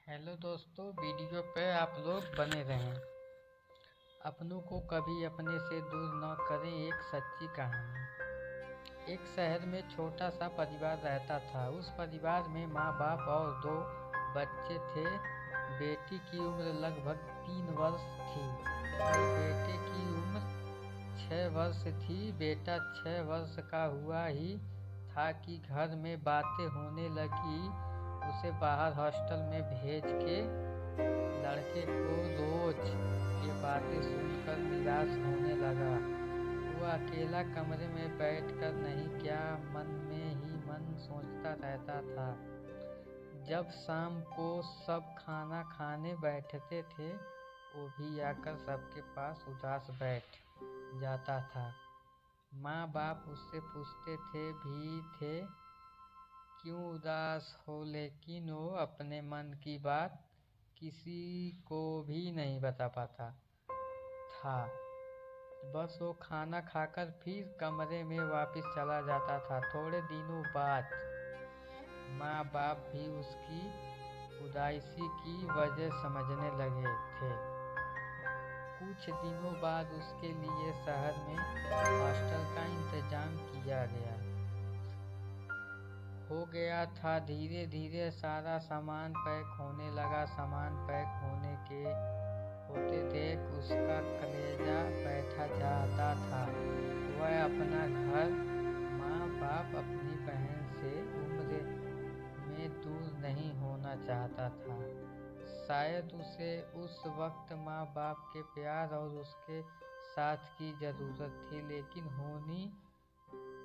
Hello दोस्तों, video पे आप लोग बने रहें। अपनों को कभी अपने से दूर न करें। एक सच्ची कहानी। एक शहर में छोटा सा परिवार रहता था। उस परिवार में माँ बाप और दो बच्चे थे। बेटी की उम्र लगभग 3 वर्ष थी और बेटे की उम्र 6 वर्ष थी। बेटा 6 वर्ष का हुआ ही था कि घर में बातें होने लगी। उसे बाहर हॉस्टल में भेज के लड़के को रोज ये बातें सुनकर निराश होने लगा। वो अकेला कमरे में बैठकर नहीं, क्या मन में ही मन सोचता रहता था। जब शाम को सब खाना खाने बैठते थे, वो भी आकर सबके पास उदास बैठ जाता था। माँ बाप उससे पूछते थे क्यों उदास हो, लेकिन वो अपने मन की बात किसी को भी नहीं बता पाता था। बस वो खाना खाकर फिर कमरे में वापस चला जाता था। थोड़े दिनों बाद माँ बाप भी उसकी उदासी की वजह समझने लगे थे। कुछ दिनों बाद उसके लिए शहर में हॉस्टल का इंतजाम किया हो गया था। धीरे धीरे सारा सामान पैक होने लगा। सामान पैक होते देख उसका कलेजा बैठा जाता था। वह अपना घर, माँ बाप, अपनी बहन से उम्र में दूर नहीं होना चाहता था। शायद उसे उस वक्त माँ बाप के प्यार और उसके साथ की ज़रूरत थी, लेकिन होनी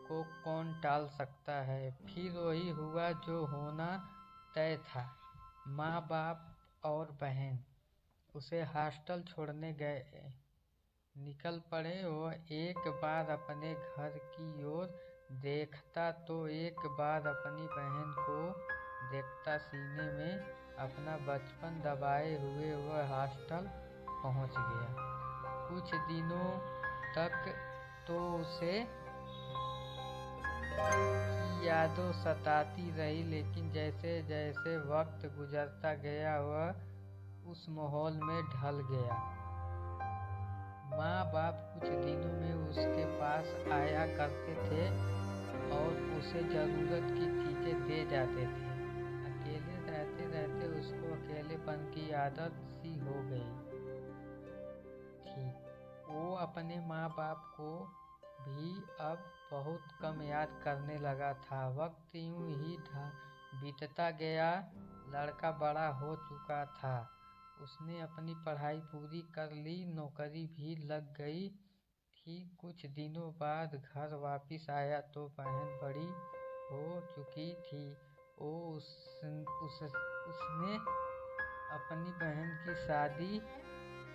को कौन टाल सकता है। फिर वही हुआ जो होना तय था। माँ बाप और बहन उसे हॉस्टल छोड़ने निकल पड़े। वो एक बार अपने घर की ओर देखता तो एक बार अपनी बहन को देखता। सीने में अपना बचपन दबाए हुए वह हॉस्टल पहुंच गया। कुछ दिनों तक तो उसे की यादों सताती रही, लेकिन जैसे जैसे वक्त गुजरता गया वह उस माहौल में ढल गया। माँ बाप कुछ दिनों में उसके पास आया करते थे और उसे ज़रूरत की चीज़ें दे जाते थे। अकेले रहते रहते उसको अकेलेपन की आदत सी हो गई थी। वो अपने माँ बाप को भी अब बहुत कम याद करने लगा था। वक्त यूं ही बीतता गया। लड़का बड़ा हो चुका था। उसने अपनी पढ़ाई पूरी कर ली, नौकरी भी लग गई थी। कुछ दिनों बाद घर वापस आया तो बहन बड़ी हो चुकी थी। उसने अपनी बहन की शादी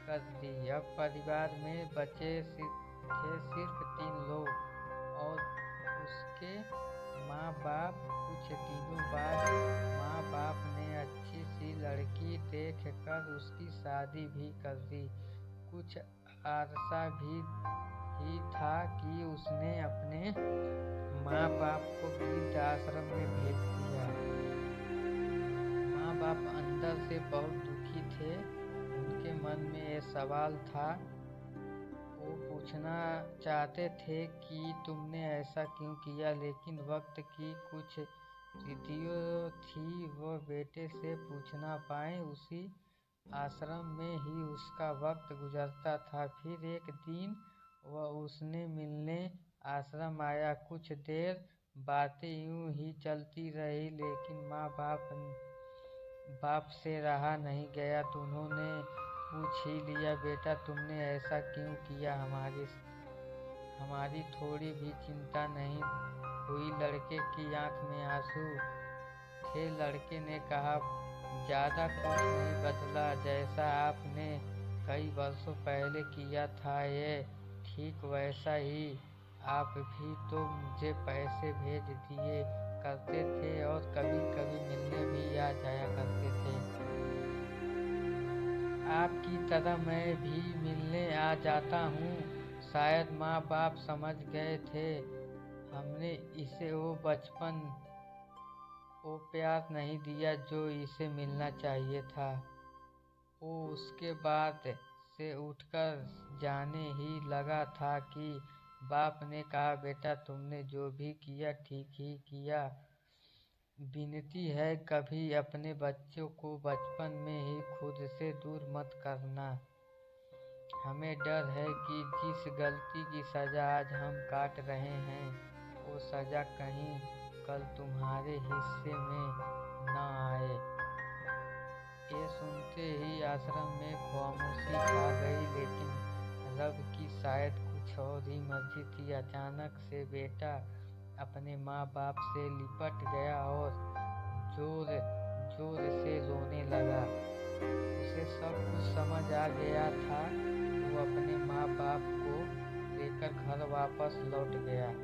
कर दी। अब परिवार में बचे थे सिर्फ 3 लोग और उसके माँ बाप। कुछ दिनों बाद माँ बाप ने अच्छी सी लड़की देख कर उसकी शादी भी कर दी। कुछ अरसा भी ही था कि उसने अपने माँ बाप को वृद्ध आश्रम में भेज दिया। माँ बाप अंदर से बहुत दुखी थे। उनके मन में ये सवाल था। वो पूछना चाहते थे कि तुमने ऐसा क्यों किया, लेकिन वक्त की कुछ रीतियों थी वो बेटे से पूछ ना पाए। उसी आश्रम में ही उसका वक्त गुजरता था। फिर एक दिन वह उसने मिलने आश्रम आया। कुछ देर बातें यूं ही चलती रही, लेकिन माँ बाप से रहा नहीं गया तो उन्होंने पूछ ही लिया, बेटा तुमने ऐसा क्यों किया, हमारी थोड़ी भी चिंता नहीं हुई। लड़के की आंख में आंसू थे। लड़के ने कहा, ज़्यादा कुछ नहीं बदला, जैसा आपने कई वर्षों पहले किया था ये ठीक वैसा ही। आप भी तो मुझे पैसे भेज दिए करते थे और कभी कभी मिलने भी आ जाया करते थे। आपकी तरह मैं भी मिलने आ जाता हूँ। शायद माँ बाप समझ गए थे हमने इसे वो वो प्यार नहीं दिया जो इसे मिलना चाहिए था। वो उसके बाद से उठकर जाने ही लगा था कि बाप ने कहा, बेटा तुमने जो भी किया ठीक ही किया। विनती है कभी अपने बच्चों को बचपन में ही खुद से दूर मत करना। हमें डर है कि जिस गलती की सजा आज हम काट रहे हैं वो सजा कहीं कल तुम्हारे हिस्से में न आए। ये सुनते ही आश्रम में खामोशी छा गई, लेकिन रब की शायद कुछ और ही मर्जी थी। अचानक से बेटा अपने माँ बाप से लिपट गया और जोर जोर से रोने लगा। उसे सब कुछ समझ आ गया था। वो अपने माँ बाप को लेकर घर वापस लौट गया।